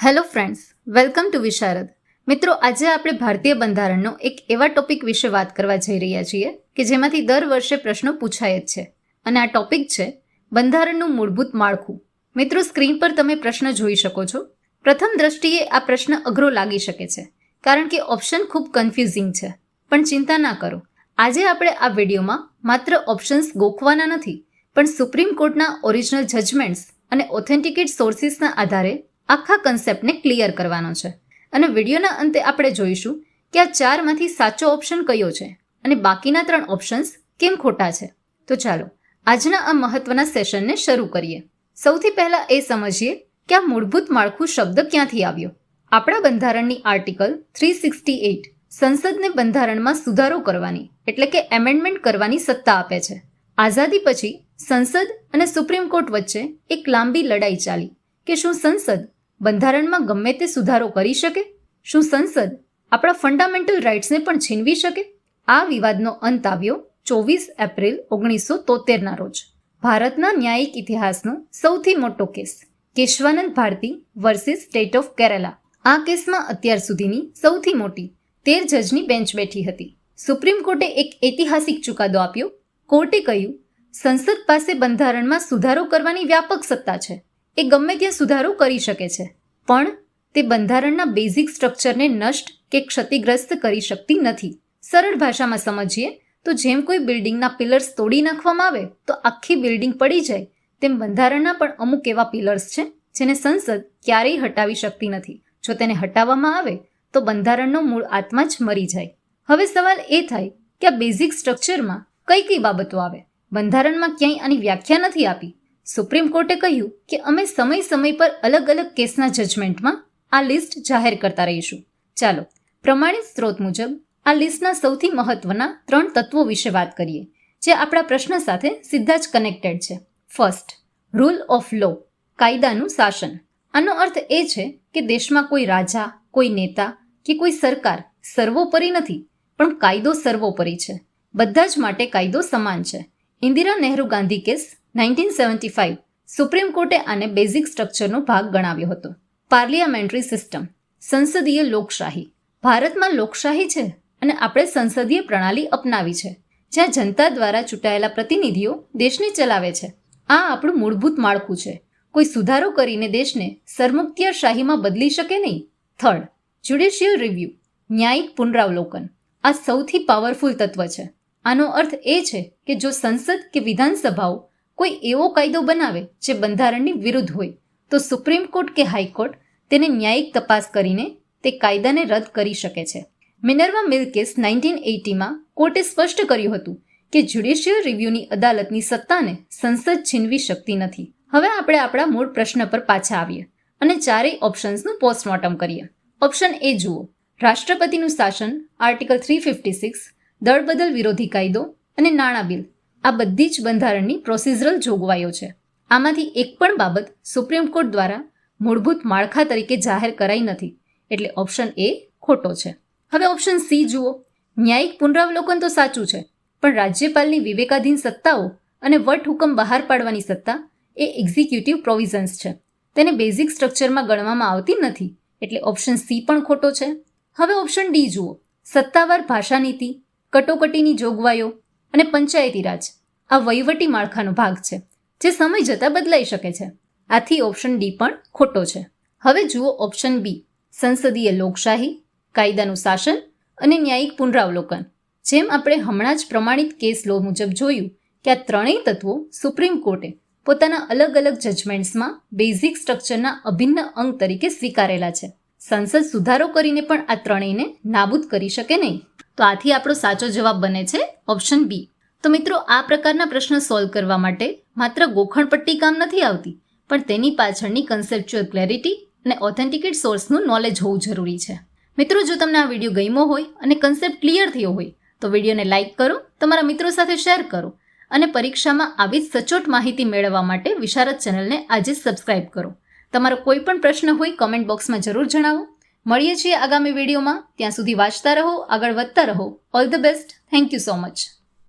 Hello friends, welcome to વિશારદ. મિત્રો, આજે આપણે ભારતીય બંધારણનો એક એવા ટોપિક વિશે વાત કરવા જઈ રહ્યા છીએ કે જેમાંથી દર વર્ષે પ્રશ્નો પૂછાય જ છે, અને આ ટોપિક છે બંધારણનું મૂળભૂત માળખું. મિત્રો, સ્ક્રીન પર તમે પ્રશ્ન જોઈ શકો છો. પ્રથમ દ્રષ્ટિએ આ પ્રશ્ન અઘરો લાગી શકે છે કારણ કે ઓપ્શન ખૂબ કન્ફ્યુઝિંગ છે, પણ ચિંતા ના કરો. આજે આપણે આ વિડીયોમાં માત્ર ઓપ્શન્સ ગોખવાના નથી, પણ સુપ્રીમ કોર્ટના ઓરિજિનલ જજમેન્ટ્સ અને ઓથેન્ટિકેટ સોર્સિસના આધારે આખા કન્સેપ્ટને ક્લિયર કરવાનો છે. અને વિડીયોના અંતે આપણે જોઈશું કે આ ચારમાંથી સાચો ઓપ્શન કયો છે અને બાકીના 3 ઓપ્શન્સ કેમ ખોટા છે. તો ચાલો આજના આ મહત્વના સેશનને શરૂ કરીએ. સૌથી પહેલા એ સમજીએ કે આ મૂળભૂત માળખું શબ્દ ક્યાંથી આવ્યો. આપણા બંધારણની આર્ટિકલ 368 સંસદને બંધારણમાં સુધારો કરવાની એટલે કે એમેન્ડમેન્ટ કરવાની સત્તા આપે છે. આઝાદી પછી સંસદ અને સુપ્રીમ કોર્ટ વચ્ચે એક લાંબી લડાઈ ચાલી કે શું સંસદ બંધારણમાં ગમે તે સુધારો કરી શકે? શું સંસદ આપણા ફંડામેન્ટલ રાઇટ્સને પણ છીનવી શકે? આ વિવાદનો અંત આવ્યો 24 એપ્રિલ 1973ના રોજ. ભારતના ન્યાયિક ઇતિહાસનો સૌથી મોટો case Kesavananda Bharati versus state of Kerala. આ કેસમાં અત્યાર સુધીની સૌથી મોટી 13 જજની બેન્ચ બેઠી હતી. સુપ્રીમ કોર્ટે એક ઐતિહાસિક ચુકાદો આપ્યો. કોર્ટે કહ્યું, સંસદ પાસે બંધારણમાં સુધારો કરવાની વ્યાપક સત્તા છે. એ ગમે ત્યાં સુધારો કરી શકે છે, પણ તે બંધારણના બેઝિક સ્ટ્રક્ચરને નષ્ટ કે ક્ષતિગ્રસ્ત કરી શકતી નથી. સરળ ભાષામાં સમજીએ તો જેમ કોઈ બિલ્ડિંગના પિલર્સ તોડી નાખવામાં આવે તો આખી બિલ્ડિંગ પડી જાય, તેમ બંધારણના પણ અમુક એવા પિલર્સ છે જેને સંસદ ક્યારેય હટાવી શકતી નથી. જો તેને હટાવવામાં આવે તો બંધારણનો મૂળ આત્મા જ મરી જાય. હવે સવાલ એ થાય કે આ બેઝિક સ્ટ્રક્ચરમાં કઈ કઈ બાબતો આવે? બંધારણમાં ક્યાંય આની વ્યાખ્યા નથી આપી. સુપ્રીમ કોર્ટે કહ્યું કે અમે સમય સમય પર અલગ અલગ કેસના જજમેન્ટમાં આ લિસ્ટ જાહેર કરતા રહીશું. ચાલો પ્રમાણિત સ્ત્રોત મુજબ આ લિસ્ટના સૌથી મહત્વના 3 તત્વો વિશે વાત કરીએ, જે આપણા પ્રશ્ન સાથે સીધા જ કનેક્ટેડ છે. ફર્સ્ટ, રૂલ ઓફ લો, કાયદાનું શાસન. આનો અર્થ એ છે કે દેશમાં કોઈ રાજા, કોઈ નેતા કે કોઈ સરકાર સર્વોપરી નથી, પણ કાયદો સર્વોપરી છે. બધા જ માટે કાયદો સમાન છે. ઇન્દિરા નહેરુ ગાંધી કેસ 1975 સુપ્રીમ કોર્ટે આને બેઝિક સ્ટ્રક્ચરનો ભાગ ગણાવ્યો હતો. પાર્લિયામેન્ટરી સિસ્ટમ, સંસદીય લોકશાહી. ભારતમાં લોકશાહી છે અને આપણે સંસદીય પ્રણાલી અપનાવી છે, જ્યાં જનતા દ્વારા ચૂંટાયેલા પ્રતિનિધિઓ દેશને ચલાવે છે. આ આપણું મૂળભૂત માળખું છે. કોઈ સુધારો કરીને દેશને સરમુખત્યારશાહીમાં બદલી શકે નહીં. થર્ડ, જ્યુડિશિયલ રિવ્યૂ, ન્યાયિક પુનરાવલોકન. આ સૌથી પાવરફુલ તત્વ છે. આનો અર્થ એ છે કે જો સંસદ કે વિધાનસભાઓ કોઈ એવો કાયદો બનાવે જે બંધારણની વિરુદ્ધ હોય તો સુપ્રીમ કોર્ટ કે હાઈકોર્ટ તેને ન્યાયિક તપાસ કરીને તે કાયદાને રદ કરી શકે છે. મિનર્વા મિલ કેસ 1980માં કોર્ટે સ્પષ્ટ કર્યું હતું કે જ્યુડિશિયલ રિવ્યૂની અદાલતની સત્તાને સંસદ છીનવી શકતી નથી. હવે આપણે આપણા મૂળ પ્રશ્ન પર પાછા આવીએ અને ચારેય ઓપ્શન્સનું પોસ્ટમોર્ટમ કરીએ. ઓપ્શન એ જુઓ, રાષ્ટ્રપતિનું શાસન, આર્ટિકલ 356, દળબદલ વિરોધી કાયદો અને નાણાં બિલ. આ બધી જ બંધારણની પ્રોસિજરલ જોગવાઈઓ છે. આમાંથી એક પણ બાબત સુપ્રીમ કોર્ટ દ્વારા મૂળભૂત માળખા તરીકે જાહેર કરાઈ નથી, એટલે ઓપ્શન એ ખોટો છે. હવે ઓપ્શન સી જુઓ, ન્યાયિક પુનરાવલોકન તો સાચું છે, પણ રાજ્યપાલની વિવેકાધીન સત્તાઓ અને વટહુકમ બહાર પાડવાની સત્તા એ એક્ઝિક્યુટિવ પ્રોવિઝન્સ છે. તેને બેઝિક સ્ટ્રક્ચરમાં ગણવામાં આવતી નથી, એટલે ઓપ્શન સી પણ ખોટો છે. હવે ઓપ્શન ડી જુઓ, સત્તાવાર ભાષા નીતિ, કટોકટીની જોગવાઈઓ અને પંચાયતી રાજ. આ વહીવટી માળખાનો ભાગ છે જે સમય જતાં બદલાઈ શકે છે. આથી ઓપ્શન ડી પણ ખોટો છે. હવે જુઓ ઓપ્શન બી, સંસદીય લોકશાહી, કાયદાનું શાસન અને ન્યાયિક પુનરાવલોકન. જેમ આપણે હમણાં જ પ્રમાણિત કેસ લો મુજબ જોયું કે આ ત્રણેય તત્વો સુપ્રીમ કોર્ટે પોતાના અલગ અલગ જજમેન્ટ્સમાં બેઝિક સ્ટ્રક્ચરના અભિન્ન અંગ તરીકે સ્વીકારેલા છે. સંસદ સુધારો કરીને પણ આ ત્રણેયને નાબૂદ કરી શકે નહીં. તો આથી આપણો સાચો જવાબ બને છે ઓપ્શન બી. તો મિત્રો, આ પ્રકારના પ્રશ્ન સોલ્વ કરવા માટે માત્ર ગોખણપટ્ટી કામ નથી આવતી, પણ તેની પાછળની કન્સેપ્ચ્યુઅલ ક્લેરિટી અને ઓથેન્ટિકેટ સોર્સનું નોલેજ હોવું જરૂરી છે. મિત્રો, જો તમને આ વિડીયો ગમ્યો હોય અને કન્સેપ્ટ ક્લિયર થયો હોય તો વિડીયોને લાઇક કરો, તમારા મિત્રો સાથે શેર કરો અને પરીક્ષામાં આવી જ સચોટ માહિતી મેળવવા માટે વિશારદ ચેનલને આજે જ સબસ્ક્રાઇબ કરો. તમારો કોઈ પણ પ્રશ્ન હોય કમેન્ટ બોક્સમાં જરૂર જણાવો. મળીએ છીએ આગામી વિડીયોમાં. ત્યાં સુધી વાંચતા રહો, આગળ વધતા રહો. All the best. Thank you so much.